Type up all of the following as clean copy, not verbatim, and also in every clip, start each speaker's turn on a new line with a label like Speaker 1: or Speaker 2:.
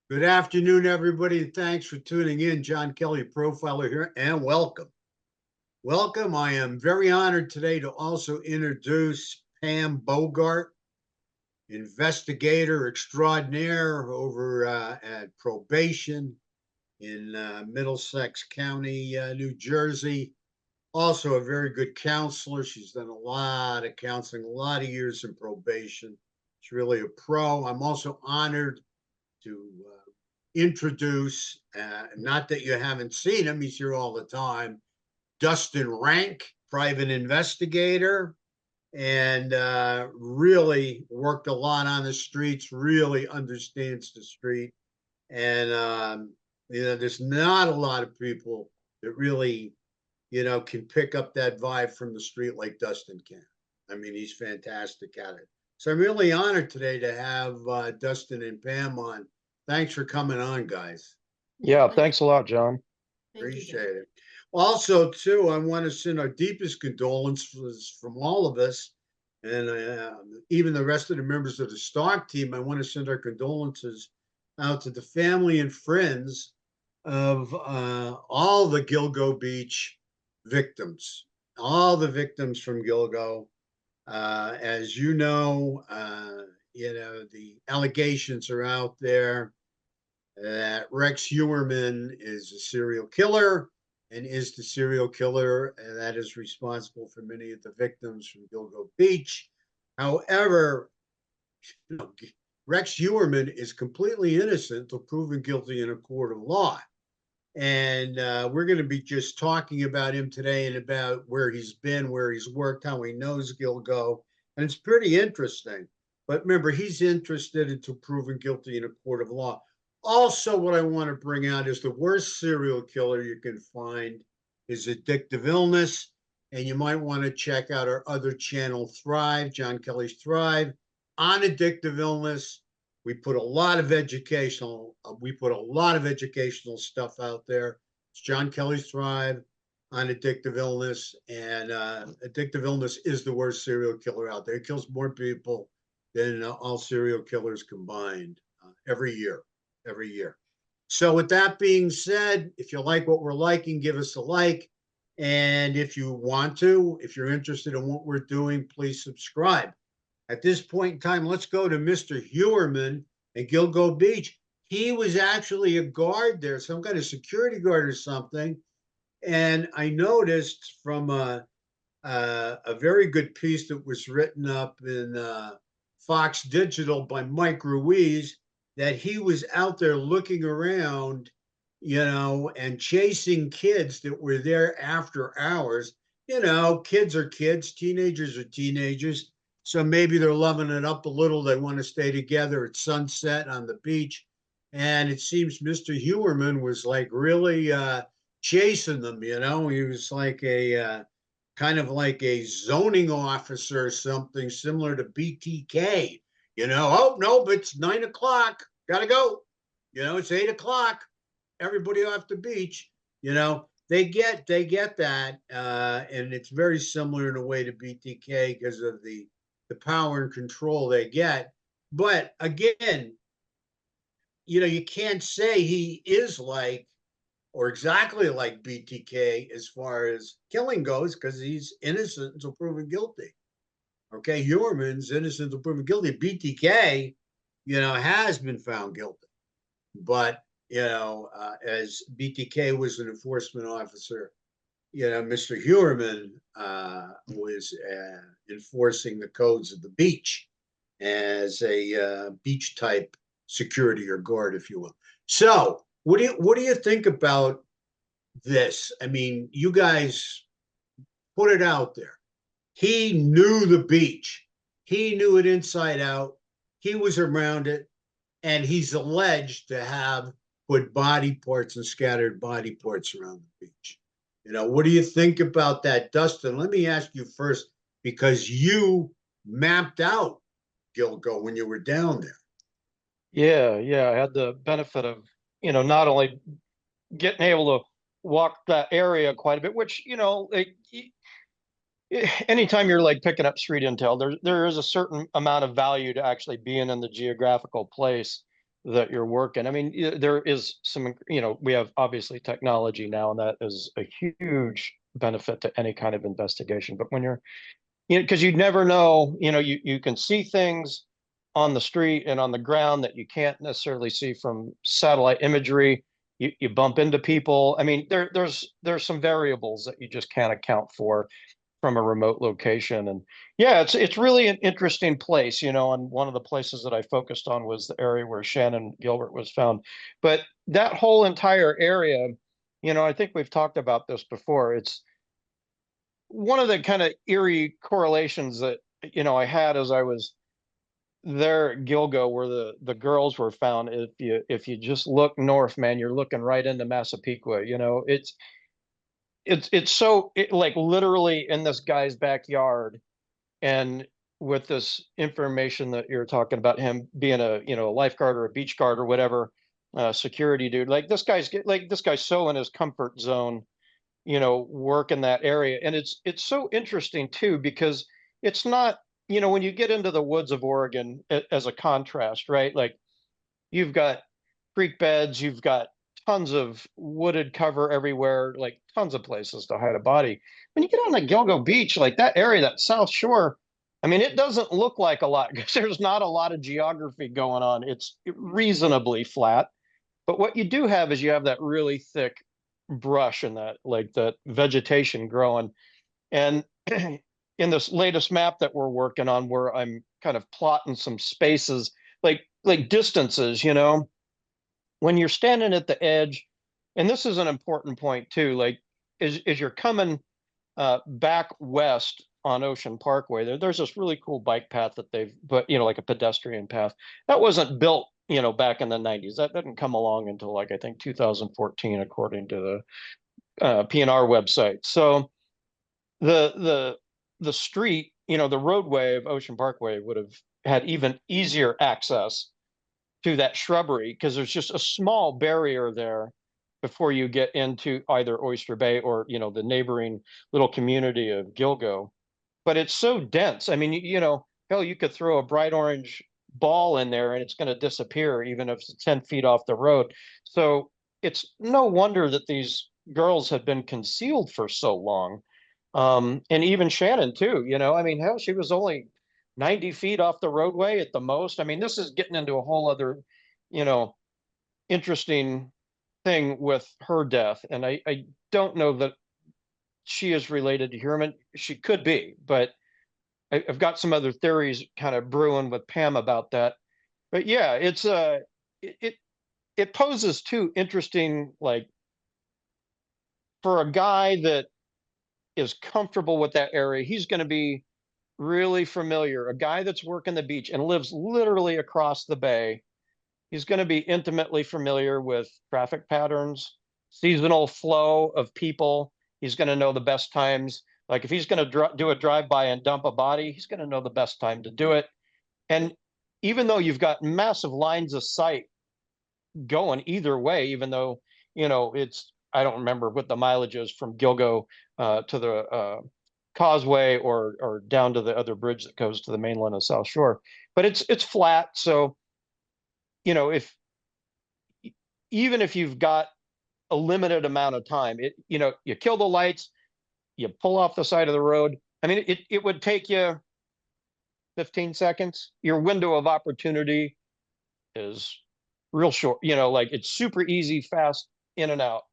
Speaker 1: Good afternoon, everybody, and thanks for tuning in. John Kelly, profiler here, and welcome. Welcome. I am very honored today to also introduce Pam Bogart, investigator extraordinaire over at probation in Middlesex County, New Jersey. Also, a very good counselor. She's done a lot of counseling, a lot of years in probation. She's really a pro. I'm also honored to introduce, not that you haven't seen him, he's here all the time, Dustin Ranck, private investigator, and really worked a lot on the streets, really understands the street. And, there's not a lot of people that really, can pick up that vibe from the street like Dustin can. I mean, he's fantastic at it. So I'm really honored today to have Dustin and Pam on. Thanks for coming on, guys.
Speaker 2: Yeah,
Speaker 3: Thank
Speaker 2: thanks a lot, John.
Speaker 3: you, John.
Speaker 1: Appreciate it. Also, too, I want to send our deepest condolences from all of us, and even the rest of the members of the Stark team. I want to send our condolences out to the family and friends of all the Gilgo Beach victims, all the victims from Gilgo. As the allegations are out there that Rex Heuermann is a serial killer and is the serial killer that is responsible for many of the victims from Gilgo Beach. However, you know, Rex Heuermann is completely innocent until proven guilty in a court of law. And we're going to be just talking about him today and about where he's been, where he's worked, how he knows Gilgo. And it's pretty interesting. But remember, he's interested until proven guilty in a court of law. Also, what I want to bring out is the worst serial killer you can find is addictive illness. And you might want to check out our other channel, Thrive, John Kelly's Thrive, on addictive illness. We put a lot of educational stuff out there. It's John Kelly's Thrive on addictive illness, and addictive illness is the worst serial killer out there. It kills more people than all serial killers combined every year. So with that being said, if you like what we're liking, give us a like. And if you're interested in what we're doing, please subscribe. At this point in time, let's go to Mr. Heuermann at Gilgo Beach. He was actually a guard there, some kind of security guard or something. And I noticed from a very good piece that was written up in Fox Digital by Mike Ruiz that he was out there looking around, and chasing kids that were there after hours. Kids are kids, teenagers are teenagers. So maybe they're loving it up a little. They want to stay together at sunset on the beach. And it seems Mr. Heuermann was like really chasing them, He was like a kind of like a zoning officer or something similar to BTK. Oh, no, but it's 9 o'clock. Gotta go. It's 8 o'clock. Everybody off the beach. They get that. And it's very similar in a way to BTK because of the power and control they get. But again, you can't say he is like or exactly like BTK as far as killing goes because he's innocent until proven guilty. Okay, Heuermann's innocent until proven guilty. BTK, has been found guilty. But, as BTK was an enforcement officer, Mr. Heuermann was enforcing the codes of the beach as a beach type security or guard, if you will. So, what do you think about this? I mean, you guys put it out there. He knew the beach. He knew it inside out. He was around it, and he's alleged to have put body parts and scattered body parts around the beach. What do you think about that, Dustin? Let me ask you first, because you mapped out Gilgo when you were down there.
Speaker 2: Yeah, I had the benefit of, not only getting able to walk that area quite a bit, which, anytime you're like picking up street intel, there is a certain amount of value to actually being in the geographical place. that you're working. I mean, there is some, we have obviously technology now, and that is a huge benefit to any kind of investigation. But when you're, because you never know, you can see things on the street and on the ground that you can't necessarily see from satellite imagery. You bump into people. I mean, there's some variables that you just can't account for from a remote location. And yeah, it's really an interesting place, and one of the places that I focused on was the area where Shannon Gilbert was found. But that whole entire area, I think we've talked about this before. It's one of the kind of eerie correlations that, I had as I was there at Gilgo where the girls were found. If you just look north, man, you're looking right into Massapequa. It's so like literally in this guy's backyard. And with this information that you're talking about him being a lifeguard or a beach guard or whatever, security dude, like this guy's so in his comfort zone, work in that area. And it's so interesting too, because it's not, when you get into the woods of Oregon as a contrast, right? Like you've got creek beds, you've got tons of wooded cover everywhere, like tons of places to hide a body. When you get on the Gilgo Beach, like that area, that South Shore, I mean, it doesn't look like a lot because there's not a lot of geography going on. It's reasonably flat. But what you do have is you have that really thick brush and that vegetation growing. And in this latest map that we're working on, where I'm kind of plotting some spaces, like distances, when you're standing at the edge, and this is an important point too, like as you're coming back west on Ocean Parkway, there's this really cool bike path that they've put, like a pedestrian path that wasn't built, back in the 90s. That didn't come along until like I think 2014, according to the PNR website. So the street, the roadway of Ocean Parkway would have had even easier access to that shrubbery because there's just a small barrier there before you get into either Oyster Bay or the neighboring little community of Gilgo. But it's so dense. I mean, hell, you could throw a bright orange ball in there and it's going to disappear even if it's 10 feet off the road. So it's no wonder that these girls have been concealed for so long. And even Shannon too, I mean, hell, she was only 90 feet off the roadway at the most. I mean, this is getting into a whole other, interesting thing with her death. And I don't know that she is related to Heuermann. She could be, but I've got some other theories kind of brewing with Pam about that. But yeah, it poses two interesting, like, for a guy that is comfortable with that area, he's going to be really familiar. A guy that's working the beach and lives literally across the bay, he's going to be intimately familiar with traffic patterns, seasonal flow of people. He's going to know the best times. Like if he's going to do a drive-by and dump a body, he's going to know the best time to do it. And even though you've got massive lines of sight going either way, even though, I don't remember what the mileage is from Gilgo to the causeway or down to the other bridge that goes to the mainland and South Shore, but it's flat. So, if even if you've got a limited amount of time, you kill the lights, you pull off the side of the road. I mean, it would take you 15 seconds. Your window of opportunity is real short, like it's super easy, fast in and out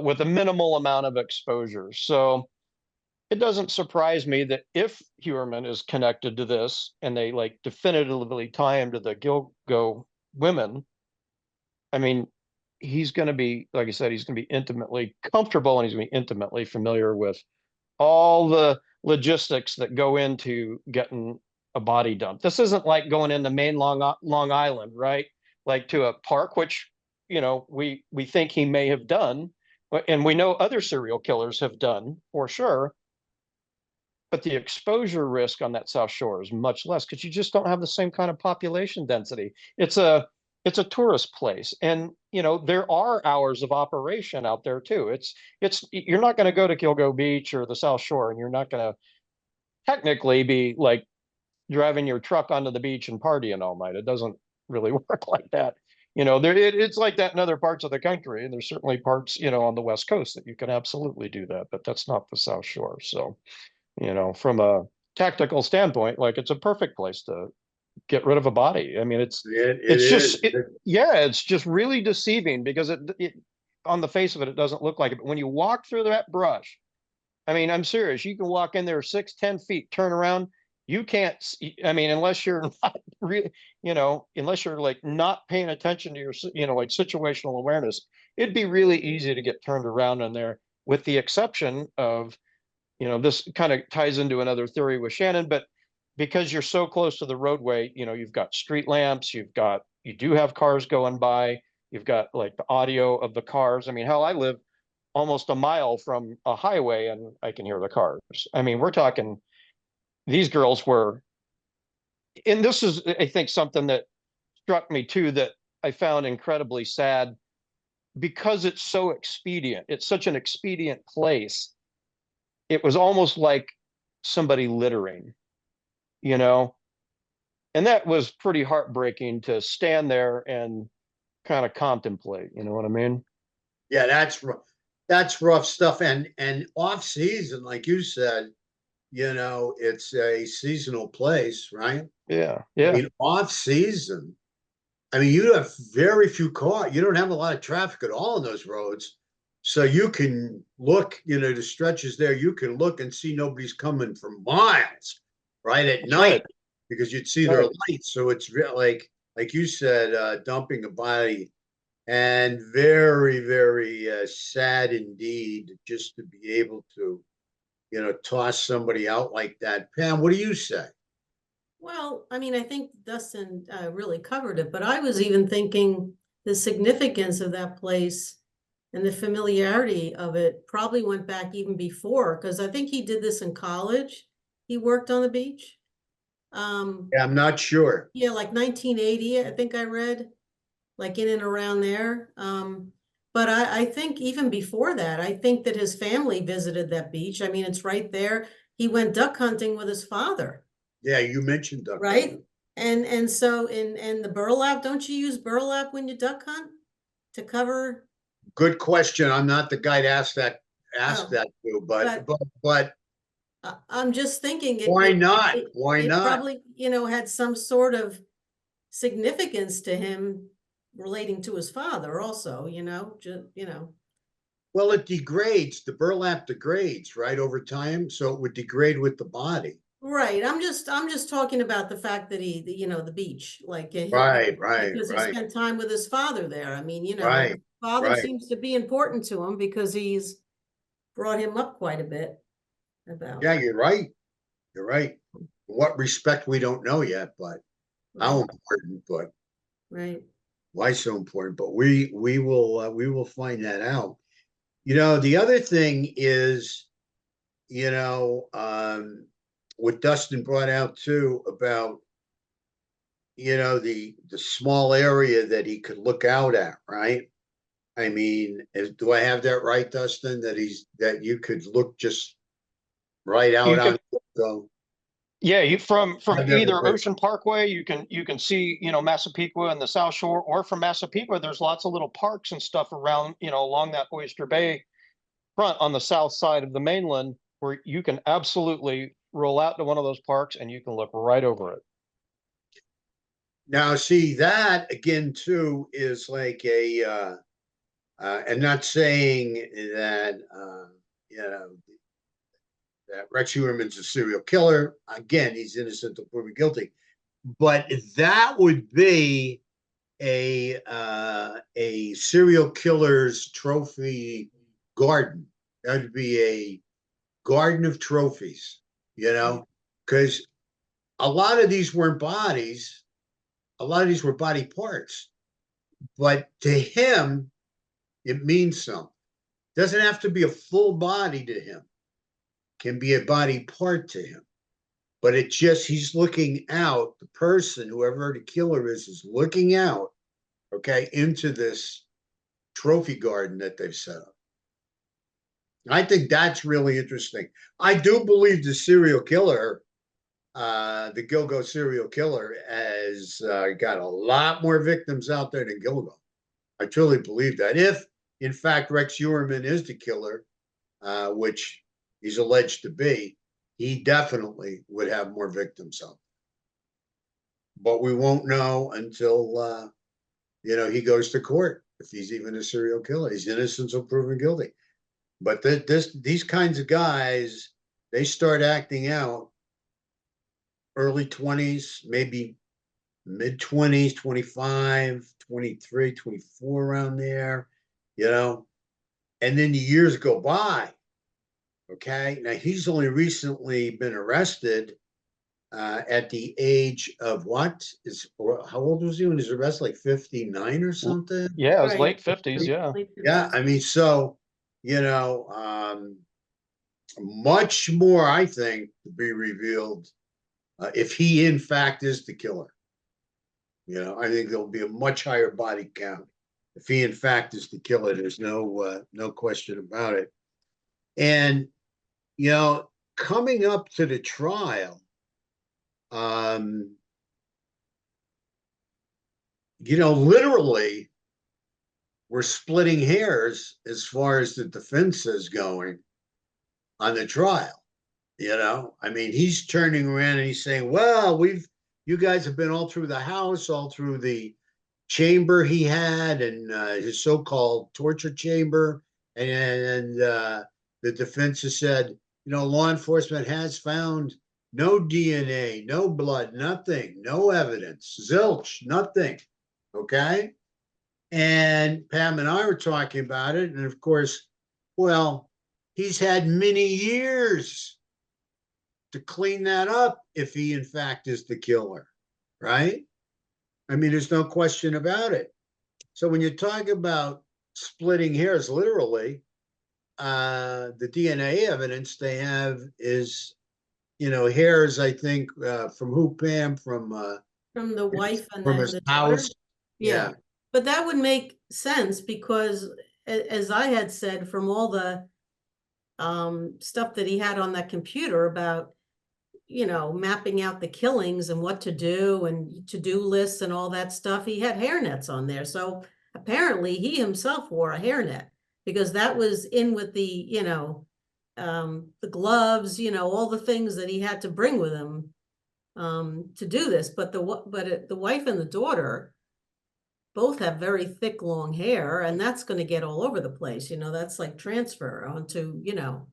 Speaker 2: with a minimal amount of exposure. So it doesn't surprise me that if Heuermann is connected to this and they like definitively tie him to the Gilgo women, I mean, he's going to be, like I said, he's going to be intimately comfortable and he's going to be intimately familiar with all the logistics that go into getting a body dumped. This isn't like going into main Long Island, right? Like to a park, which, we think he may have done, and we know other serial killers have done for sure. But the exposure risk on that South Shore is much less because you just don't have the same kind of population density. It's a tourist place, and there are hours of operation out there too. You're not going to go to Gilgo Beach or the South Shore, and you're not going to technically be like driving your truck onto the beach and partying all night. It doesn't really work like that. It's like that in other parts of the country, and there's certainly parts, on the West Coast that you can absolutely do that, but that's not the South Shore. So, from a tactical standpoint, like it's a perfect place to get rid of a body. I mean,
Speaker 1: It
Speaker 2: it's
Speaker 1: is.
Speaker 2: just yeah, it's just really deceiving because it on the face of it, it doesn't look like it. But when you walk through that brush, I mean, I'm serious. You can walk in there 6, 10 feet, turn around. You can't. I mean, unless you're not really, unless you're like not paying attention to your, like situational awareness, it'd be really easy to get turned around in there. With the exception of, this kind of ties into another theory with Shannon, but because you're so close to the roadway, you've got street lamps, you do have cars going by, you've got like the audio of the cars. I mean, hell, I live almost a mile from a highway and I can hear the cars. I mean, we're talking, these girls were, and this is, I think, something that struck me too, that I found incredibly sad because it's so expedient. It's such an expedient place. It was almost like somebody littering, you know, and that was pretty heartbreaking to stand there and kind of contemplate. You know what I mean?
Speaker 1: Yeah, that's rough stuff. And off season, like you said, it's a seasonal place, right?
Speaker 2: Yeah,
Speaker 1: I
Speaker 2: yeah.
Speaker 1: mean, off season, I mean, you have very few cars. You don't have a lot of traffic at all on those roads. So you can look, the stretches there, you can look and see nobody's coming for miles, right? At
Speaker 2: That's right.
Speaker 1: night, because you'd see their
Speaker 2: Right.
Speaker 1: lights. So it's like you said, dumping a body, and very, very sad indeed just to be able to, toss somebody out like that. Pam, what do you say?
Speaker 3: Well, I mean, I think Dustin really covered it, but I was even thinking the significance of that place and the familiarity of it probably went back even before, because I think he did this in college. He worked on the beach.
Speaker 1: Yeah, I'm not sure.
Speaker 3: Yeah, like 1980, I think I read, like in and around there. But I think even before that, I think that his family visited that beach. I mean, it's right there. He went duck hunting with his father.
Speaker 1: Yeah, you mentioned duck
Speaker 3: Right?
Speaker 1: hunting.
Speaker 3: And so in the burlap, don't you use burlap when you duck hunt to cover?
Speaker 1: Good question. I'm not the guy to ask
Speaker 3: Oh,
Speaker 1: that to, but
Speaker 3: but I'm just thinking
Speaker 1: why not? Why
Speaker 3: it
Speaker 1: not?
Speaker 3: probably, had some sort of significance to him relating to his father also, just,
Speaker 1: Well, it degrades. The burlap degrades, right, over time, so it would degrade with the body.
Speaker 3: Right. I'm just talking about the fact that the beach, like
Speaker 1: Right, right,
Speaker 3: because he
Speaker 1: right,
Speaker 3: spent time with his father there. I mean,
Speaker 1: right,
Speaker 3: father
Speaker 1: right.
Speaker 3: seems to be important to him because he's brought him up quite a bit about.
Speaker 1: Yeah, you're right. You're right. What respect we don't know yet, but how
Speaker 3: Right,
Speaker 1: important, but
Speaker 3: right.
Speaker 1: why so important? But we will find that out. The other thing is, you know, um, what Dustin brought out too about, the small area that he could look out at, right? I mean, do I have that right, Dustin? That you could look just right out
Speaker 2: You
Speaker 1: on
Speaker 2: can,
Speaker 1: the.
Speaker 2: yeah, you from
Speaker 1: I've never
Speaker 2: either
Speaker 1: been.
Speaker 2: Ocean Parkway, you can see, Massapequa and the South Shore, or from Massapequa, there's lots of little parks and stuff around, along that Oyster Bay front on the south side of the mainland, where you can absolutely roll out to one of those parks and you can look right over it.
Speaker 1: Now, see that again too is like and not saying that you know that Rex Heuermann's a serial killer. Again, he's innocent until proven guilty. But that would be a serial killer's trophy garden. That would be a garden of trophies, because a lot of these weren't bodies. A lot of these were body parts, but to him, it means something. Doesn't have to be a full body to him. Can be a body part to him. But it just, he's looking out. The person, whoever the killer is looking out, okay, into this trophy garden that they've set up. I think that's really interesting. I do believe the serial killer the Gilgo serial killer has got a lot more victims out there than Gilgo. I truly believe that. If, in fact, Rex Heuermann is the killer, which he's alleged to be, he definitely would have more victims out. But we won't know until, he goes to court. If he's even a serial killer, he's innocent until proven guilty. But these kinds of guys, they start acting out early 20s, maybe mid 20s, 25, 23, 24, around there, and then the years go by. Okay. Now he's only recently been arrested at the age of how old was he when he was arrested? Like 59 or something?
Speaker 2: Yeah, it was
Speaker 3: Right.
Speaker 2: late 50s. Yeah.
Speaker 1: Yeah. I mean, so, much more, I think, to be revealed if he, in fact, is the killer. I think there'll be a much higher body count if he, in fact, is the killer. There's no question about it. And, coming up to the trial, literally, we're splitting hairs as far as the defense is going on the trial. I mean, he's turning around and he's saying, well, you guys have been all through the house, all through the chamber he had, and his so-called torture chamber. And the defense has said, law enforcement has found no DNA, no blood, nothing, no evidence, zilch, nothing. Okay. And Pam and I were talking about it. And of course, well, he's had many years to clean that up if he, in fact, is the killer, right? I mean, there's no question about it. So when you talk about splitting hairs, literally, the DNA evidence they have is, hairs, I think, from who, Pam? From
Speaker 3: the wife and
Speaker 1: from
Speaker 3: then
Speaker 1: his
Speaker 3: the daughter.
Speaker 1: house.
Speaker 3: Yeah. But that would make sense because, as I had said, from all the stuff that he had on that computer about, mapping out the killings and what to do and to-do lists and all that stuff, he had hairnets on there. So apparently he himself wore a hairnet because that was in with the, the gloves, all the things that he had to bring with him to do this. But the wife and the daughter both have very thick, long hair, and that's going to get all over the place. That's like transfer onto, The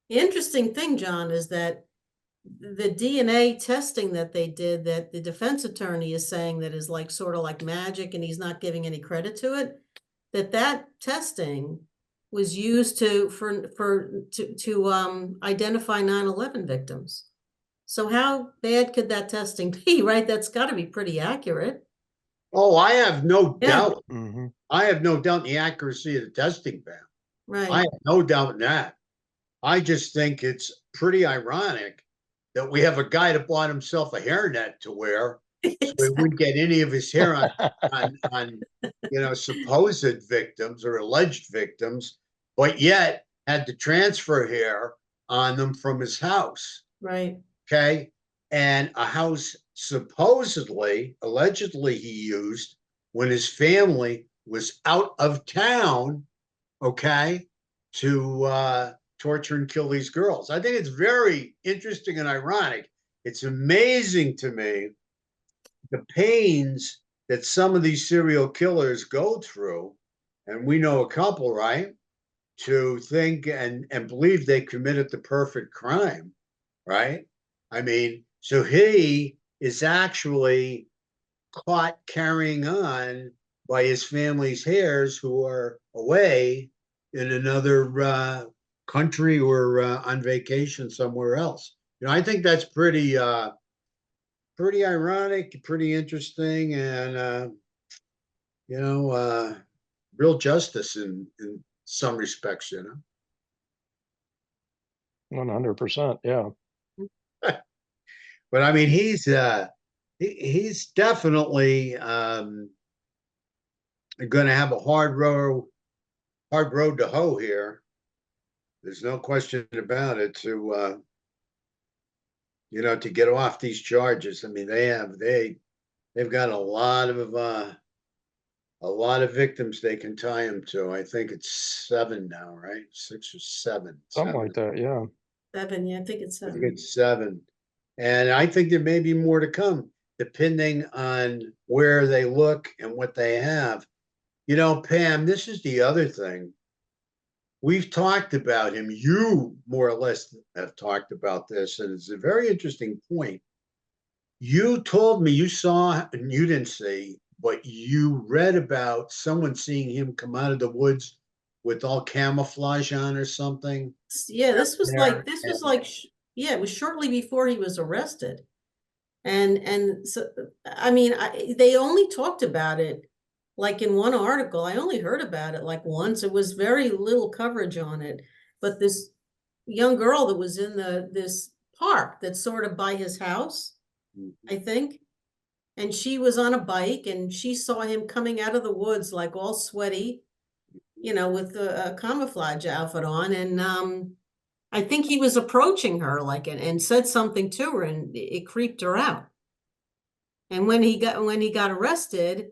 Speaker 3: interesting thing, John, is that the DNA testing that they did, that the defense attorney is saying that is like sort of like magic, and he's not giving any credit to it, that testing was used to identify 9/11 victims. So how bad could that testing be, right? That's got to be pretty accurate.
Speaker 1: Oh, I have no doubt.
Speaker 2: Mm-hmm.
Speaker 1: I have no doubt in the accuracy of the testing, Pam.
Speaker 3: Right.
Speaker 1: I have no doubt in that. I just think it's pretty ironic that we have a guy that bought himself a hairnet to wear, so he wouldn't get any of his hair on supposed victims or alleged victims, but yet had to transfer hair on them from his house.
Speaker 3: Right.
Speaker 1: Okay. And a house supposedly, allegedly he used when his family was out of town, okay, to torture and kill these girls. I think it's very interesting and ironic. It's amazing to me the pains that some of these serial killers go through, and we know a couple, right, to think and believe they committed the perfect crime, right? I mean, so he is actually caught carrying on by his family's hairs who are away in another country or on vacation somewhere else. I think that's pretty ironic, pretty interesting, and real justice in some respects.
Speaker 2: 100%. Yeah.
Speaker 1: But I mean, he's definitely going to have a hard road to hoe here. There's no question about it. To to get off these charges. I mean, they've got a lot of victims they can tie him to. I think it's 7 now, right? 6 or 7.
Speaker 2: Something like that, yeah.
Speaker 3: 7, yeah, I think it's
Speaker 1: I think
Speaker 3: 7.
Speaker 1: it's 7. And I think there may be more to come, depending on where they look and what they have. Pam, this is the other thing. We've talked about him. You more or less have talked about this, and it's a very interesting point. You told me you saw, and you didn't see, but you read about someone seeing him come out of the woods with all camouflage on or something.
Speaker 3: Yeah, this was like,
Speaker 1: And-
Speaker 3: yeah, it was shortly before he was arrested. And so, I mean, they only talked about it like in one article. I only heard about it like once. It was very little coverage on it. But this young girl that was in this park that's sort of by his house, I think, and she was on a bike and she saw him coming out of the woods like all sweaty, with a camouflage outfit on. And I think he was approaching her like and said something to her, and it creeped her out. And when he got arrested,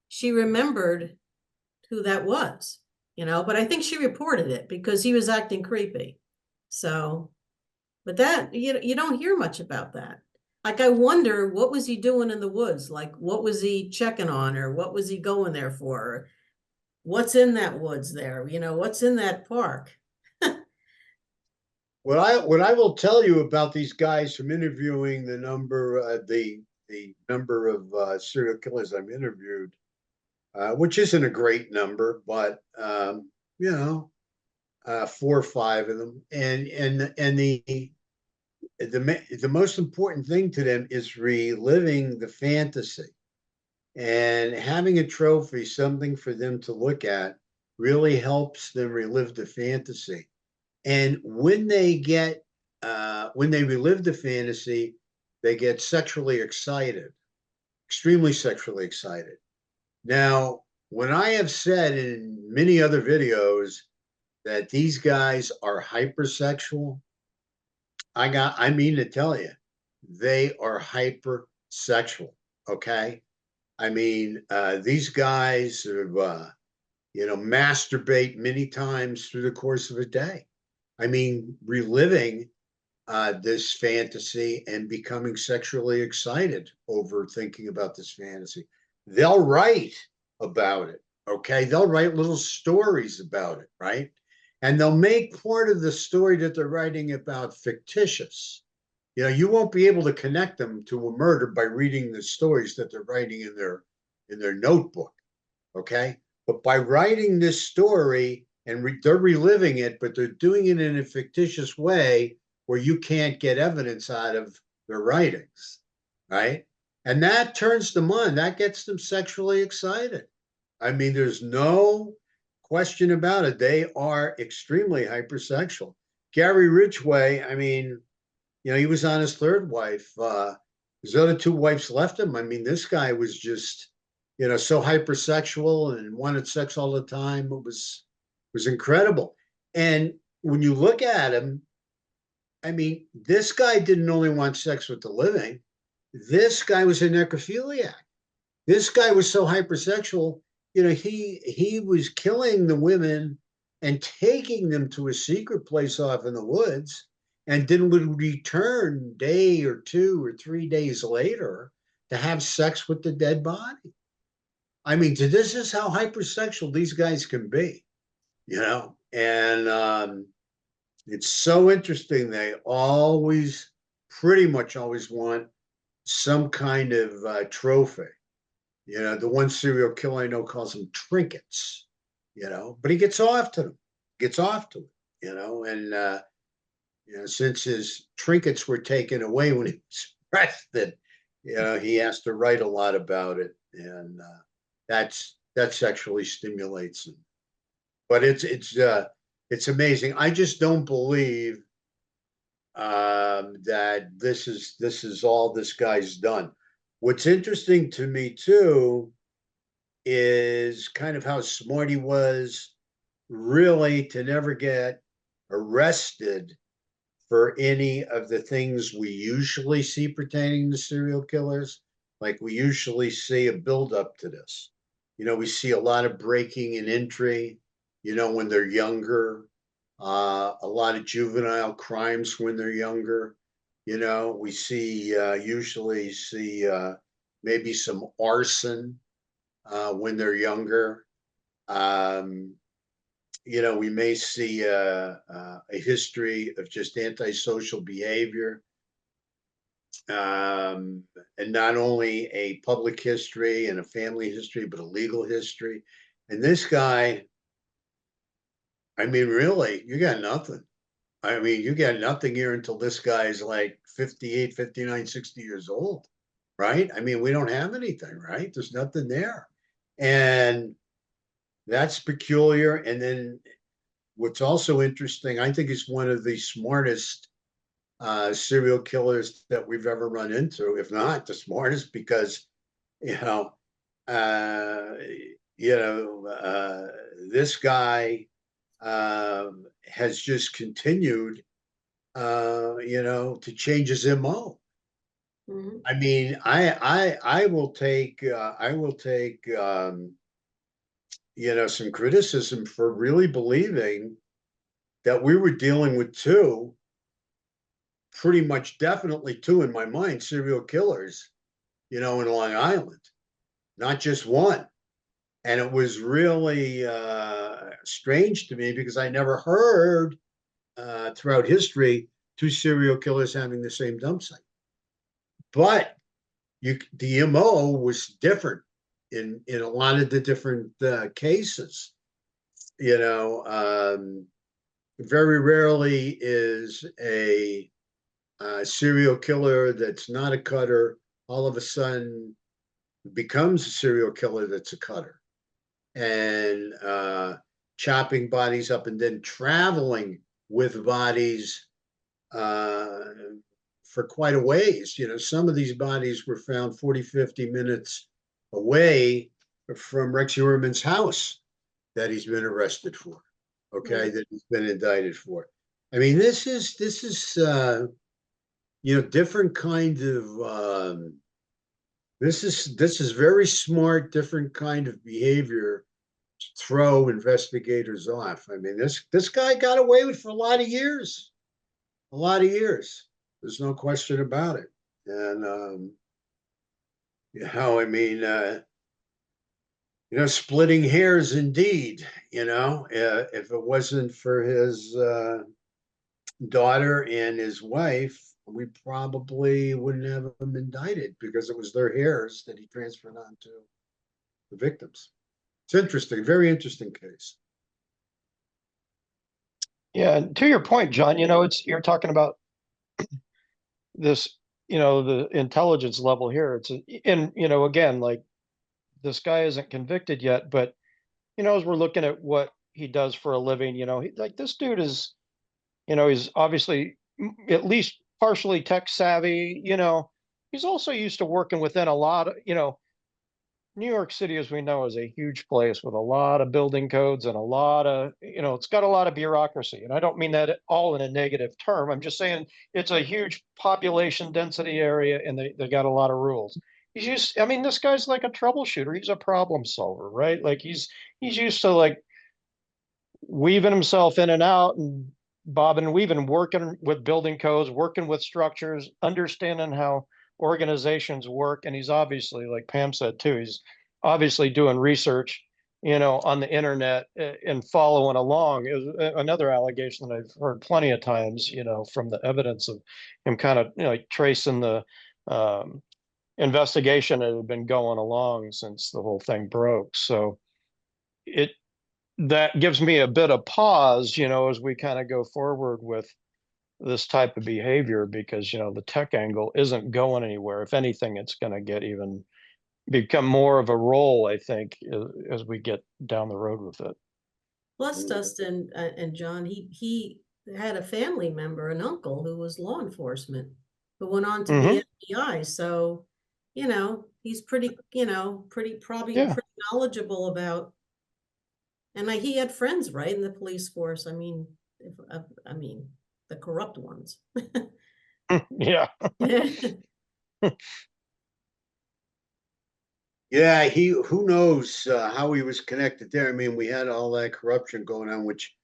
Speaker 3: she remembered who that was, but I think she reported it because he was acting creepy. So, but that, you don't hear much about that. Like, I wonder, what was he doing in the woods? Like, what was he checking on, or what was he going there for? Or what's in that woods there? What's in that park?
Speaker 1: What I will tell you about these guys from interviewing the number of serial killers I've interviewed, which isn't a great number, but 4 or 5 of them, and the most important thing to them is reliving the fantasy and having a trophy, something for them to look at, really helps them relive the fantasy. And when they relive the fantasy, they get sexually excited, extremely sexually excited. Now, when I have said in many other videos that these guys are hypersexual, I mean to tell you, they are hypersexual. Okay. I mean, these guys masturbate many times through the course of a day. I mean, reliving this fantasy and becoming sexually excited over thinking about this fantasy. They'll write about it. Okay. They'll write little stories about it. Right. And they'll make part of the story that they're writing about fictitious. You won't be able to connect them to a murder by reading the stories that they're writing in their notebook. Okay. But by writing this story, and they're reliving it, but they're doing it in a fictitious way where you can't get evidence out of their writings, right? And that turns them on. That gets them sexually excited. I mean, there's no question about it. They are extremely hypersexual. Gary Ridgway, I mean, he was on his 3rd wife. His other 2 wives left him. I mean, this guy was just, so hypersexual and wanted sex all the time. It was incredible. And when you look at him, I mean, this guy didn't only want sex with the living. This guy was a necrophiliac. This guy was so hypersexual, he was killing the women and taking them to a secret place off in the woods, and then would return day or 2 or 3 days later to have sex with the dead body. I mean, this is how hypersexual these guys can be. And it's so interesting. They pretty much always want some kind of trophy. The one serial killer I know calls them trinkets, but he gets off to them, and since his trinkets were taken away when he was arrested, he has to write a lot about it, and that sexually stimulates him. But it's amazing. I just don't believe that this is all this guy's done. What's interesting to me too is kind of how smart he was, really, to never get arrested for any of the things we usually see pertaining to serial killers. Like we usually see a buildup to this. We see a lot of breaking and entry, when they're younger, a lot of juvenile crimes when they're younger. We usually see maybe some arson when they're younger. We may see a history of just antisocial behavior, and not only a public history and a family history, but a legal history. And this guy, I mean, really, you got nothing. I mean, you got nothing here until this guy's like 58, 59, 60 years old, right? I mean, we don't have anything, right? There's nothing there. And that's peculiar. And then what's also interesting, I think he's one of the smartest serial killers that we've ever run into, if not the smartest, because you know, uh, this guy has just continued, to change his MO.
Speaker 3: Mhm.
Speaker 1: I mean, I will take some criticism for really believing that we were dealing with pretty much definitely two in my mind, serial killers, in Long Island, not just one. And it was really strange to me because I never heard throughout history two serial killers having the same dump site. But the MO was different in a lot of the different cases. Very rarely is a serial killer that's not a cutter all of a sudden becomes a serial killer that's a cutter and chopping bodies up and then traveling with bodies for quite a ways. Some of these bodies were found 40, 50 minutes away from Rex Heuermann's house that he's been arrested for. Okay, that he's been indicted for. I mean, this is different kind of this is very smart, different kind of behavior to throw investigators off. I mean, this guy got away with for a lot of years. A lot of years. There's no question about it. And I mean, splitting hairs indeed. If it wasn't for his daughter and his wife, we probably wouldn't have him indicted because it was their hairs that he transferred on to the victims. It's interesting, very interesting case.
Speaker 2: Yeah, and to your point, John, you're talking about this, the intelligence level here. And again, like this guy isn't convicted yet, but as we're looking at what he does for a living, like this dude is, he's obviously at least partially tech savvy. He's also used to working within a lot of, New York City, as we know, is a huge place with a lot of building codes and a lot of, it's got a lot of bureaucracy. And I don't mean that at all in a negative term. I'm just saying it's a huge population density area and they got a lot of rules. I mean, this guy's like a troubleshooter. He's a problem solver, right? Like he's used to like weaving himself in and out and bobbing and weaving, working with building codes, working with structures, understanding how organizations work. And he's obviously, like Pam said too, he's obviously doing research, on the internet and following along. Is another allegation that I've heard plenty of times, from the evidence of him kind of, tracing the investigation that had been going along since the whole thing broke. So that gives me a bit of pause, as we kind of go forward with this type of behavior because, the tech angle isn't going anywhere. If anything, it's going to become more of a role, I think, as we get down the road with it.
Speaker 3: Plus, Dustin and John, he had a family member, an uncle who was law enforcement, who went on to be FBI. So, he's pretty knowledgeable about. And he had friends, right, in the police force. I mean, the corrupt ones.
Speaker 2: Yeah.
Speaker 1: Yeah, who knows how he was connected there. I mean, we had all that corruption going on, which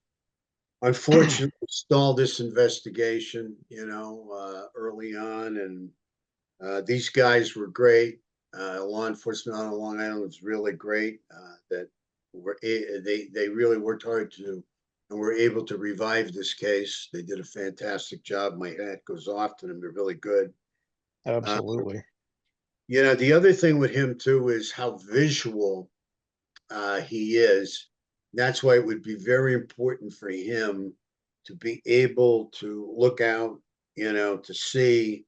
Speaker 1: unfortunately stalled this investigation, early on. And these guys were great. Law enforcement on Long Island was really great. That they really worked hard to, and were able to revive this case. They did a fantastic job. My hat goes off to them. They're really good.
Speaker 2: Absolutely.
Speaker 1: The other thing with him too is how visual he is. That's why it would be very important for him to be able to look out, to see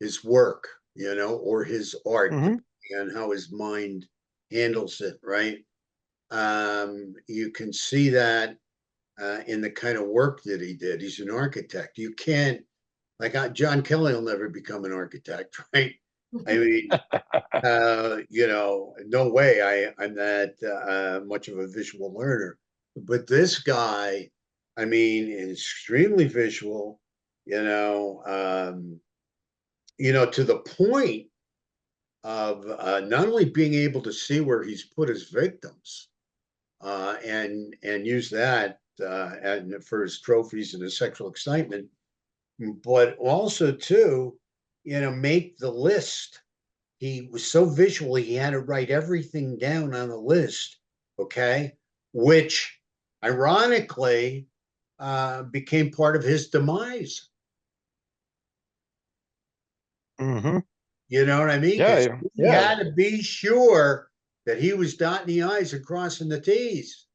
Speaker 1: his work, or his art,
Speaker 2: Mhm.
Speaker 1: and how his mind handles it, right? You can see that in the kind of work that he did. He's an architect. You can't, like John Kelly will never become an architect, right? I mean, no way. I'm not much of a visual learner, but this guy, I mean, is extremely visual. To the point of not only being able to see where he's put his victims, and use that and for his trophies and his sexual excitement, but also to, make the list. He was so visual, he had to write everything down on the list, okay? Which ironically became part of his demise.
Speaker 2: Mhm.
Speaker 1: You know what I mean?
Speaker 2: Yeah,
Speaker 1: Because
Speaker 2: yeah,
Speaker 1: he
Speaker 2: yeah.
Speaker 1: had to be sure that he was dotting the I's and crossing the T's.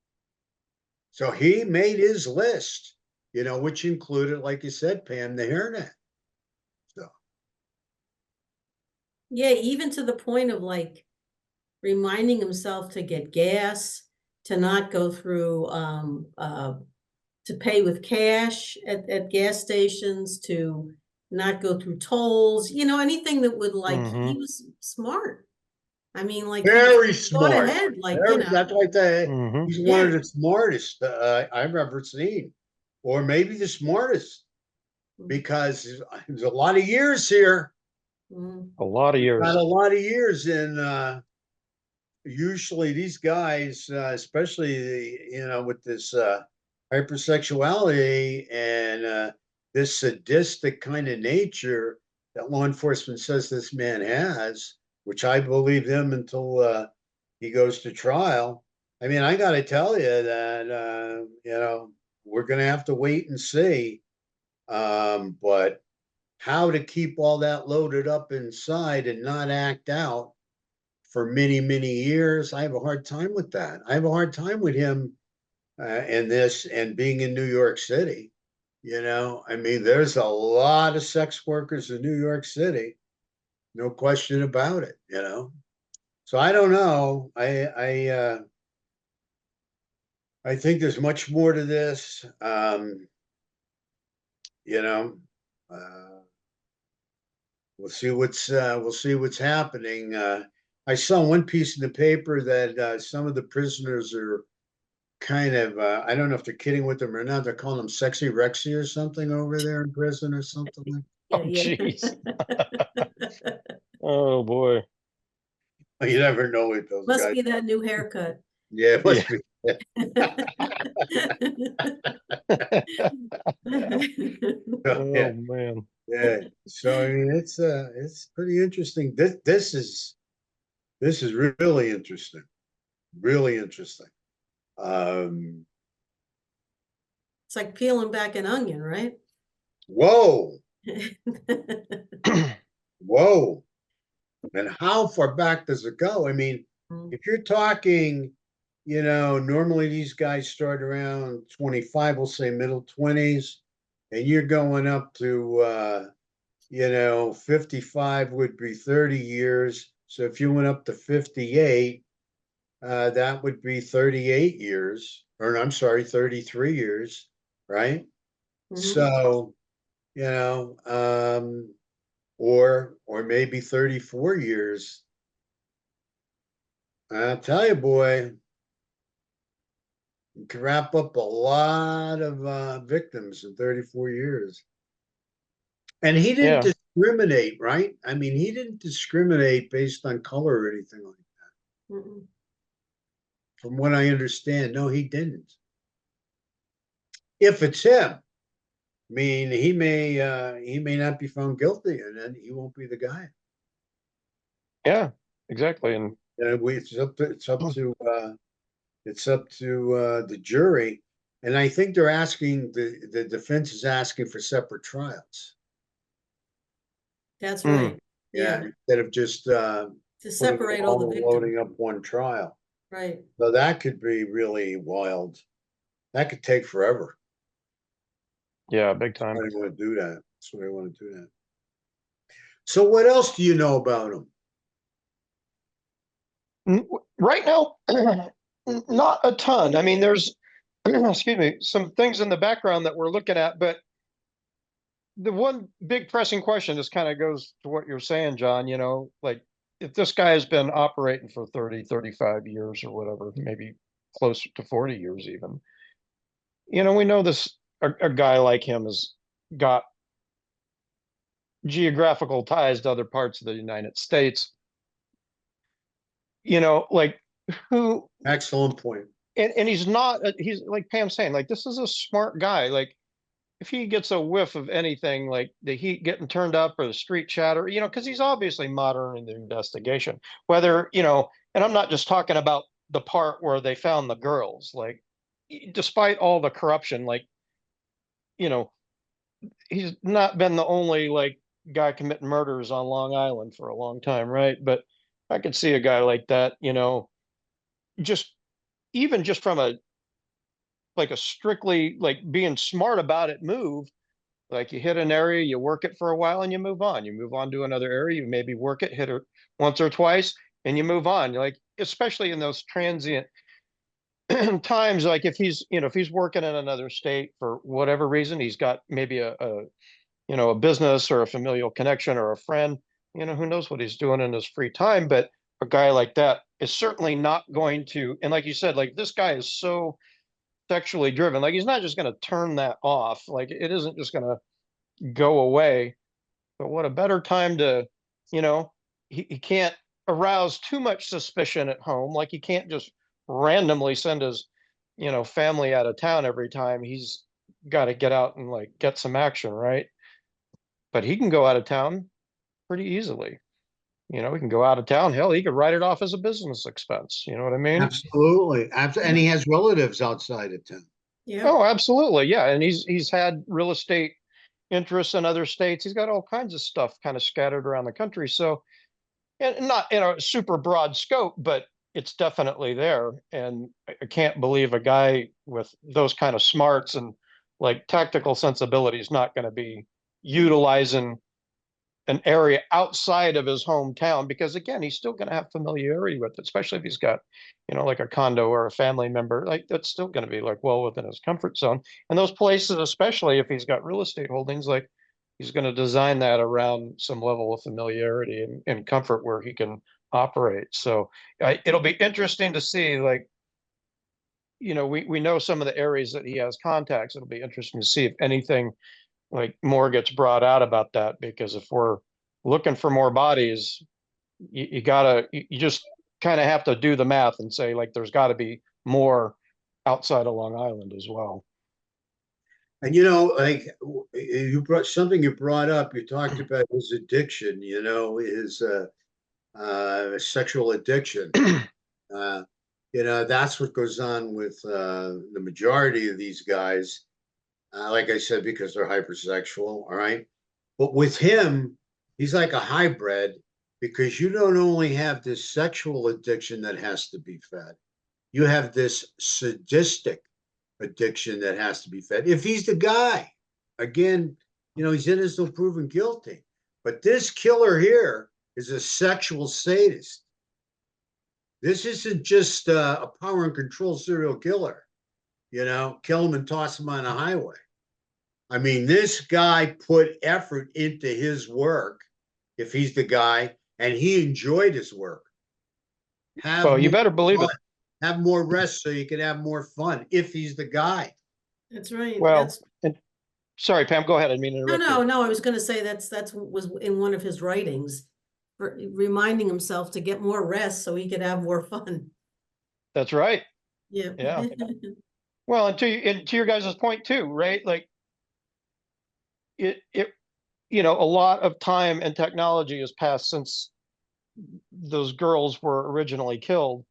Speaker 1: So he made his list, which included, like you said, Pam, the hairnet. So,
Speaker 3: Yeah, even to the point of like reminding himself to get gas, to not go through to pay with cash at gas stations, to not go through tolls, anything that would like, he
Speaker 2: Mhm.
Speaker 3: was smart. I mean, like he
Speaker 1: very
Speaker 3: thought
Speaker 1: smart.
Speaker 3: ahead, like, you know,
Speaker 1: That's why I say
Speaker 2: Mhm.
Speaker 1: he's one of
Speaker 3: yeah.
Speaker 1: the smartest I've ever seen, or maybe the smartest,
Speaker 3: Mm,
Speaker 1: because there's a lot of years here.
Speaker 3: mm,
Speaker 2: A lot of
Speaker 1: Got
Speaker 2: years.
Speaker 1: a lot of years, and usually these guys, especially with this hypersexuality and this sadistic kind of nature that law enforcement says this man has, which I believe them until he goes to trial. I mean, I got to tell you that we're going to have to wait and see. But how to keep all that loaded up inside and not act out for many, many years. I have a hard time with that. I have a hard time with him and this and being in New York City. I mean, there's a lot of sex workers in New York City, no question about it. So I don't know. I think there's much more to this. You know, uh, we'll see what's happening. I saw one piece in the paper that some of the prisoners are kind of I don't know if they're kidding with them or not. They're calling them sexy Rexy or something over there in prison or something like.
Speaker 3: yeah,
Speaker 2: Oh,
Speaker 3: yeah.
Speaker 2: jeez. Oh boy.
Speaker 1: You never know with those
Speaker 3: Must
Speaker 1: guys.
Speaker 3: be that new haircut.
Speaker 1: Yeah, it
Speaker 2: Yeah.
Speaker 1: must be.
Speaker 2: Oh
Speaker 1: Yeah,
Speaker 2: man.
Speaker 1: yeah. So I mean, it's pretty interesting. This is really interesting. Really interesting. Um,
Speaker 3: It's like peeling back an onion, right?
Speaker 1: whoa, whoa. And how far back does it go? I mean,
Speaker 3: Mm,
Speaker 1: if you're talking, normally these guys start around 25, we'll say middle 20s, and you're going up to, 55 would be 30 years. So if you went up to 58, that would be 38 years, or I'm sorry, 33 years, right?
Speaker 3: mhm.
Speaker 1: So, you know, um, or maybe 34 years. I'll tell you, boy, You can wrap up a lot of victims in 34 years. And he didn't
Speaker 2: Yeah.
Speaker 1: discriminate, right? I mean, he didn't discriminate based on color or anything like that.
Speaker 3: Mm-mm.
Speaker 1: From what I understand, no, he didn't. If it's him, I mean, he may not be found guilty, and then he won't be the guy.
Speaker 2: Yeah, exactly. And
Speaker 1: it's up to the jury, and I think they're asking the defense is asking for separate trials.
Speaker 3: That's
Speaker 2: mm,
Speaker 3: right.
Speaker 1: Yeah,
Speaker 3: Yeah,
Speaker 1: instead of just
Speaker 3: to
Speaker 1: putting them
Speaker 3: separate all the
Speaker 1: all and
Speaker 3: victims,
Speaker 1: loading up one trial.
Speaker 3: right?
Speaker 1: So that could be really wild. That could take forever.
Speaker 2: yeah, big
Speaker 1: I
Speaker 2: time.
Speaker 1: didn't want to do that. That's why I want to do that. So what else do you know about him?
Speaker 2: Right now, not a ton. I mean, there's, excuse me, some things in the background that we're looking at, but the one big pressing question just kind of goes to what you're saying, John, like if this guy has been operating for 30, 35 years or whatever, maybe closer to 40 years even, we know a guy like him has got geographical ties to other parts of the United States, like who,
Speaker 1: Excellent point.
Speaker 2: and he's not, he's like Pam's saying, like, this is a smart guy. Like, if he gets a whiff of anything, like the heat getting turned up or the street chatter, because he's obviously monitoring the investigation, whether, and I'm not just talking about the part where they found the girls, like, despite all the corruption, like, you know, he's not been the only, like, guy committing murders on Long Island for a long time, right? But I could see a guy like that, just even just from a strictly like being smart about it move. Like you hit an area, you work it for a while and you move on. You move on to another area, you maybe work it, hit it once or twice, and you move on. Like, especially in those transient times, like if he's working in another state for whatever reason, he's got maybe a business or a familial connection or a friend, who knows what he's doing in his free time. But a guy like that is certainly not going to, and like you said, like this guy is so sexually driven, like he's not just going to turn that off. Like it isn't just going to go away. But what a better time to, you know, he can't arouse too much suspicion at home. Like he can't just randomly send his, family out of town every time. He's got to get out and like get some action, right? But he can go out of town pretty easily. He can go out of town. Hell, he could write it off as a business expense. You know what I mean?
Speaker 1: Absolutely. And he has relatives outside of town.
Speaker 3: Yeah,
Speaker 2: Oh, absolutely. Yeah. And he's had real estate interests in other states. He's got all kinds of stuff kind of scattered around the country. So, and not in a super broad scope, but it's definitely there. And I can't believe a guy with those kind of smarts and like tactical sensibility is not going to be utilizing an area outside of his hometown, because again, he's still going to have familiarity with it, especially if he's got, like a condo or a family member, like that's still going to be like well within his comfort zone. And those places, especially if he's got real estate holdings, like he's going to design that around some level of familiarity and comfort where he can operate. So it'll be interesting to see, like, we know some of the areas that he has contacts. It'll be interesting to see if anything like more gets brought out about that, because if we're looking for more bodies, you just kind of have to do the math and say like there's got to be more outside of Long Island as well.
Speaker 1: And like you brought up, you talked about his addiction, his sexual addiction. Uh, that's what goes on with the majority of these guys. Like I said, because they're hypersexual, all right? But with him, he's like a hybrid, because you don't only have this sexual addiction that has to be fed, you have this sadistic addiction that has to be fed. If he's the guy, again, he's innocent until proven guilty. But this killer here is a sexual sadist. This isn't just a power and control serial killer, kill him and toss him on a highway. I mean, this guy put effort into his work, if he's the guy, and he enjoyed his work.
Speaker 2: Well, you
Speaker 1: More
Speaker 2: better believe it.
Speaker 1: fun. have more rest so you can have more fun if he's the guy.
Speaker 3: That's right.
Speaker 2: Well, and sorry, Pam, go ahead. I mean,
Speaker 3: No, I was gonna say that's was in one of his writings, reminding himself to get more rest so he could have more fun.
Speaker 2: That's right.
Speaker 3: Yeah.
Speaker 2: Yeah. Well, and to your guys' point too, right? Like it, a lot of time and technology has passed since those girls were originally killed.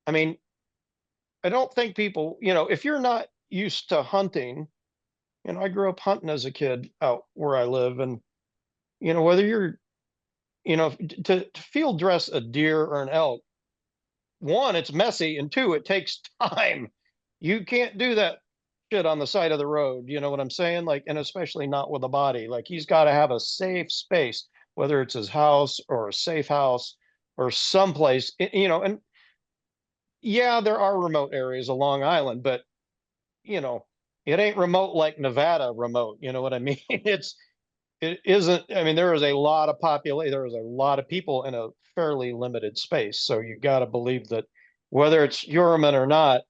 Speaker 2: I mean, I don't think people, if you're not used to hunting, I grew up hunting as a kid out where I live, and whether you're, to field dress a deer or an elk, one, it's messy, and two, it takes time. You can't do that shit on the side of the road. You know what I'm saying? Like, and especially not with a body. Like, he's got to have a safe space, whether it's his house or a safe house or someplace, and yeah, there are remote areas along Island, but you know, it ain't remote like Nevada remote. You know what I mean? It isn't. I mean, there is a lot of population. There is a lot of people in a fairly limited space. So you got to believe that whether it's Heuermann or not.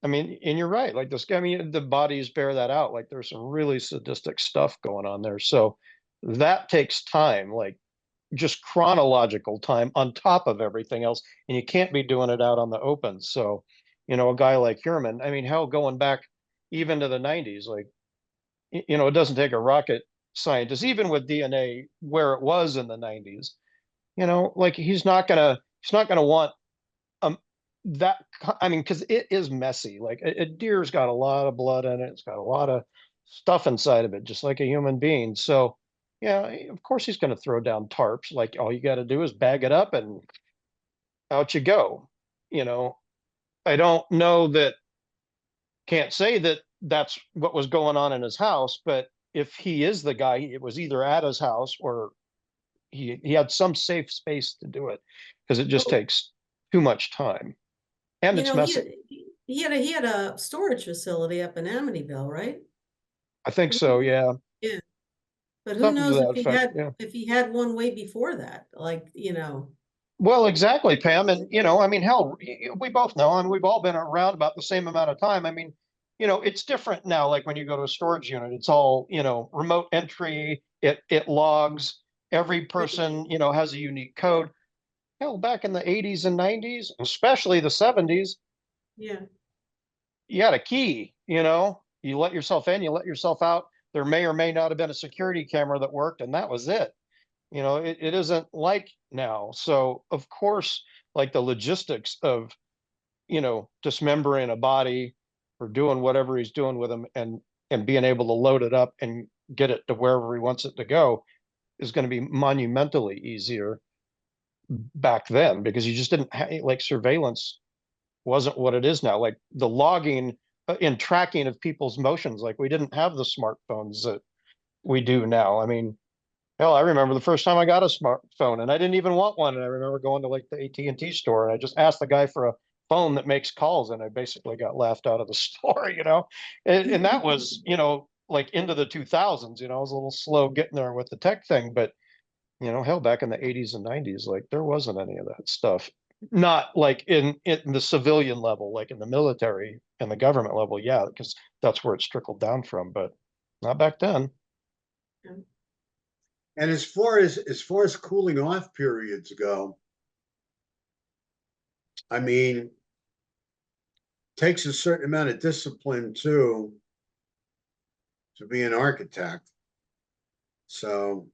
Speaker 2: I mean, and you're right. Like this guy, I mean, the bodies bear that out. Like there's some really sadistic stuff going on there. So that takes time, like just chronological time on top of everything else. And you can't be doing it out on the open. So, a guy like Heuermann, I mean, hell, going back even to the 90s, like, it doesn't take a rocket scientist, even with DNA where it was in the 90s, like he's not gonna want um that. I mean, because it is messy. Like a deer's got a lot of blood in it. It's got a lot of stuff inside of it, just like a human being. So yeah, of course he's going to throw down tarps. Like all you got to do is bag it up and out you go. You know, I don't know that. Can't say that that's what was going on in his house, but if he is the guy, it was either at his house or he had some safe space to do it, because it just
Speaker 3: Well,
Speaker 2: takes too much time and it's
Speaker 3: he
Speaker 2: messy.
Speaker 3: he had a storage facility up in Amityville, right?
Speaker 2: I think so, yeah.
Speaker 3: Yeah. But who
Speaker 2: Something to
Speaker 3: knows
Speaker 2: that effect, yeah.
Speaker 3: if he had one way before that, like,
Speaker 2: Well, exactly, Pam. And, I mean, hell, we both know, and we've all been around about the same amount of time. I mean, it's different now. Like when you go to a storage unit, it's all, remote entry, it logs. Every person, has a unique code. Hell, back in the 80s and 90s, especially the 70s,
Speaker 3: yeah.
Speaker 2: you had a key, you let yourself in, you let yourself out. There may or may not have been a security camera that worked, and that was it. It isn't like now. So of course, like the logistics of, dismembering a body or doing whatever he's doing with him, and being able to load it up and get it to wherever he wants it to go is going to be monumentally easier back then, because you just didn't like surveillance wasn't what it is now. Like the logging and tracking of people's motions, like we didn't have the smartphones that we do now. I mean, hell, I remember the first time I got a smartphone, and I didn't even want one. And I remember going to like the AT&T store, and I just asked the guy for a phone that makes calls, and I basically got laughed out of the store. And that was, like into the 2000s. I was a little slow getting there with the tech thing, but hell, back in the 80s and 90s, like there wasn't any of that stuff. Not like in the civilian level, like in the military and the government level, yeah, because that's where it's trickled down from, but not back then.
Speaker 1: And as far as cooling off periods go, I mean, takes a certain amount of discipline too to be an architect. So,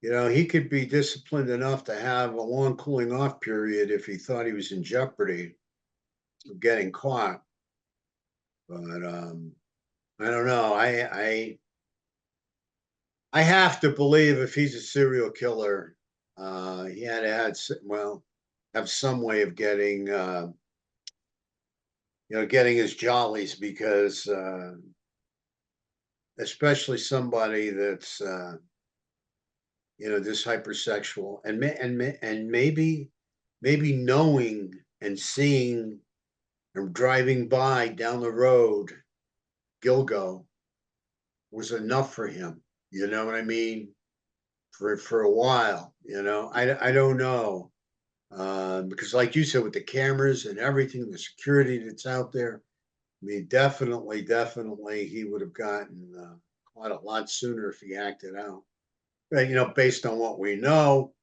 Speaker 1: he could be disciplined enough to have a long cooling off period if he thought he was in jeopardy of getting caught. But I don't know. I have to believe if he's a serial killer, he had to have some way of getting getting his jollies, because especially somebody that's this hypersexual, and maybe knowing and seeing and driving by down the road Gilgo was enough for him. You know what I mean? For a while, I don't know. Because like you said, with the cameras and everything, the security that's out there, I mean, definitely he would have gotten caught a lot sooner if he acted out. But, based on what we know.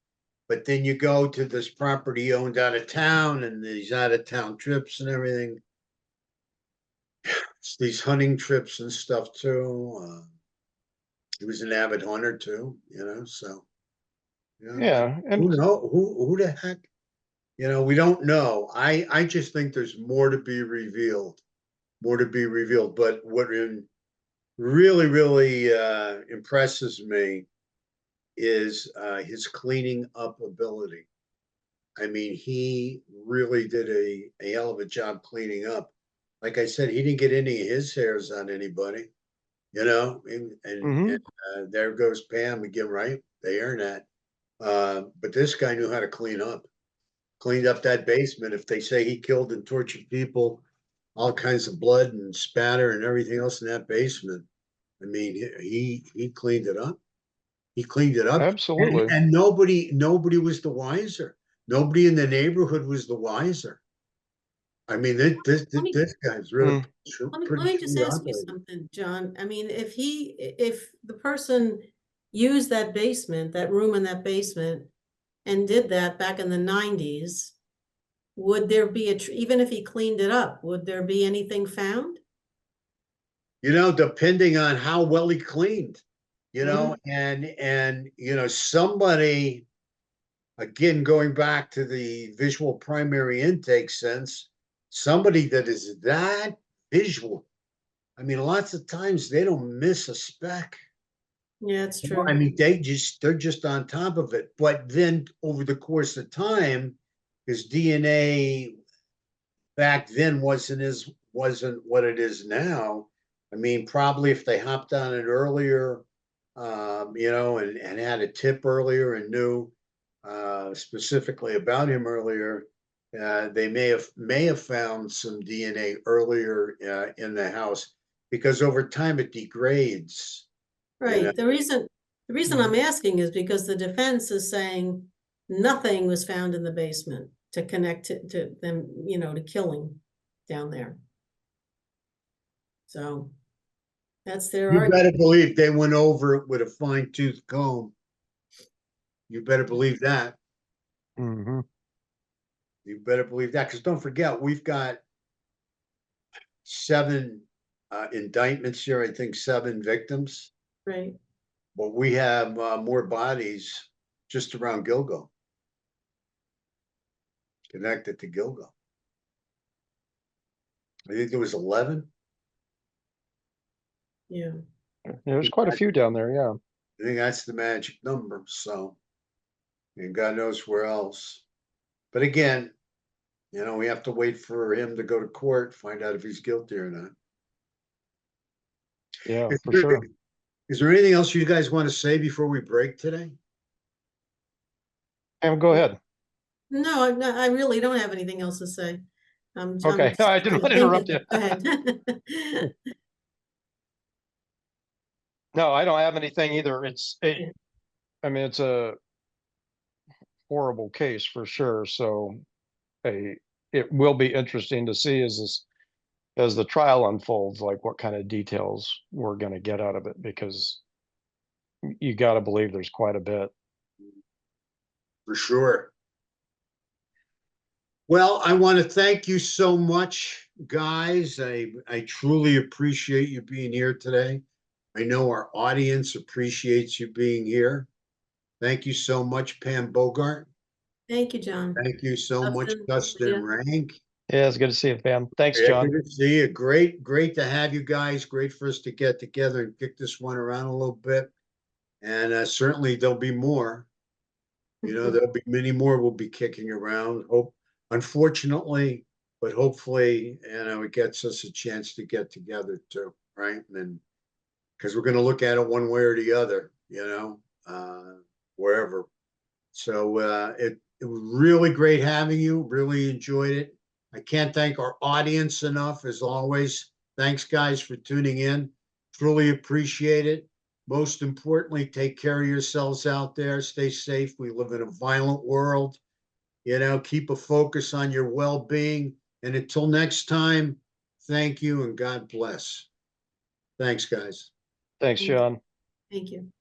Speaker 1: But then you go to this property owned out of town and these out of town trips and everything. It's these hunting trips and stuff too. He was an avid hunter too, so
Speaker 2: Yeah, and
Speaker 1: who know who the heck? We don't know. I just think there's more to be revealed. More to be revealed. But what really impresses me is his cleaning up ability. I mean, he really did a hell of a job cleaning up. Like I said, he didn't get any of his hairs on anybody, and
Speaker 2: mhm,
Speaker 1: there goes Pam again, right? The internet. But this guy knew how to cleaned up that basement. If they say he killed and tortured people, all kinds of blood and spatter and everything else in that basement. I mean, he cleaned it up. He cleaned it up, and
Speaker 2: absolutely.
Speaker 1: and nobody was the wiser. Nobody in the neighborhood was the wiser. I mean,
Speaker 3: Let me,
Speaker 1: this guy's really
Speaker 2: Mm,
Speaker 3: let
Speaker 1: pretty
Speaker 3: me just
Speaker 1: truly
Speaker 3: ask you
Speaker 1: operating.
Speaker 3: something, John. I mean, if the person used that basement, that room in that basement, and did that back in the 90s, would there be even if he cleaned it up, would there be anything found?
Speaker 1: Depending on how well he cleaned,
Speaker 3: Mm,
Speaker 1: and somebody again going back to the visual primary intake sense, somebody that is that visual. I mean, lots of times they don't miss a speck.
Speaker 3: yeah, it's
Speaker 1: I
Speaker 3: true.
Speaker 1: mean, they're just on top of it. But then over the course of time, his DNA back then wasn't what it is now. I mean, probably if they hopped on it earlier, and had a tip earlier and knew specifically about him earlier, they may have found some DNA earlier in the house because over time it degrades. You know,
Speaker 3: Right. The reason I'm
Speaker 2: mhm.
Speaker 3: asking is because the defense is saying nothing was found in the basement to connect to them, to killing down there. So that's their
Speaker 1: you
Speaker 3: argument.
Speaker 1: better believe they went over it with a fine tooth comb. You better believe that.
Speaker 2: Mhm.
Speaker 1: You better believe that because don't forget we've got 7 indictments here. I think 7 victims,
Speaker 3: Right.
Speaker 1: but we have more bodies just around Gilgo, connected to Gilgo. I think there was 11.
Speaker 3: Yeah.
Speaker 2: There's quite a few down there, yeah.
Speaker 1: I think that's the magic number. So, and God knows where else. But again, we have to wait for him to go to court, find out if he's guilty or not.
Speaker 2: Yeah,
Speaker 1: Is
Speaker 2: for
Speaker 1: there,
Speaker 2: sure.
Speaker 1: is there anything else you guys want to say before we break today?
Speaker 2: And go ahead.
Speaker 3: No, I really don't have anything else to say. I'm
Speaker 2: Okay, no, I didn't
Speaker 3: trying to
Speaker 2: want to
Speaker 3: think
Speaker 2: interrupt
Speaker 3: of,
Speaker 2: you.
Speaker 3: go ahead.
Speaker 2: No, I don't have anything either. I mean, it's a horrible case for sure. So, a it will be interesting to see as the trial unfolds, like what kind of details we're going to get out of it, because you got to believe there's quite a bit.
Speaker 1: For sure. Well, I want to thank you so much, guys. I truly appreciate you being here today. I know our audience appreciates you being here. Thank you so much, Pam Bogart.
Speaker 3: Thank you, John.
Speaker 1: Thank you so much,
Speaker 3: Dustin,
Speaker 1: Dustin
Speaker 3: yeah.
Speaker 1: Ranck.
Speaker 2: Yeah, it's good to see you, Pam. Thanks,
Speaker 1: Yeah, good
Speaker 2: John.
Speaker 1: to see you. Great to have you guys. Great for us to get together and kick this one around a little bit. And certainly there'll be more. There'll be many more we'll be kicking around. Unfortunately, but hopefully, it gets us a chance to get together too, right? And then because we're going to look at it one way or the other, wherever. So it was really great having you. Really enjoyed it. I can't thank our audience enough, as always. Thanks, guys, for tuning in. Truly appreciate it. Most importantly, take care of yourselves out there. Stay safe. We live in a violent world. You know, keep a focus on your well-being. And until next time, thank you and God bless. Thanks, guys.
Speaker 2: Thanks,
Speaker 3: Thank you.
Speaker 2: John.
Speaker 3: Thank you.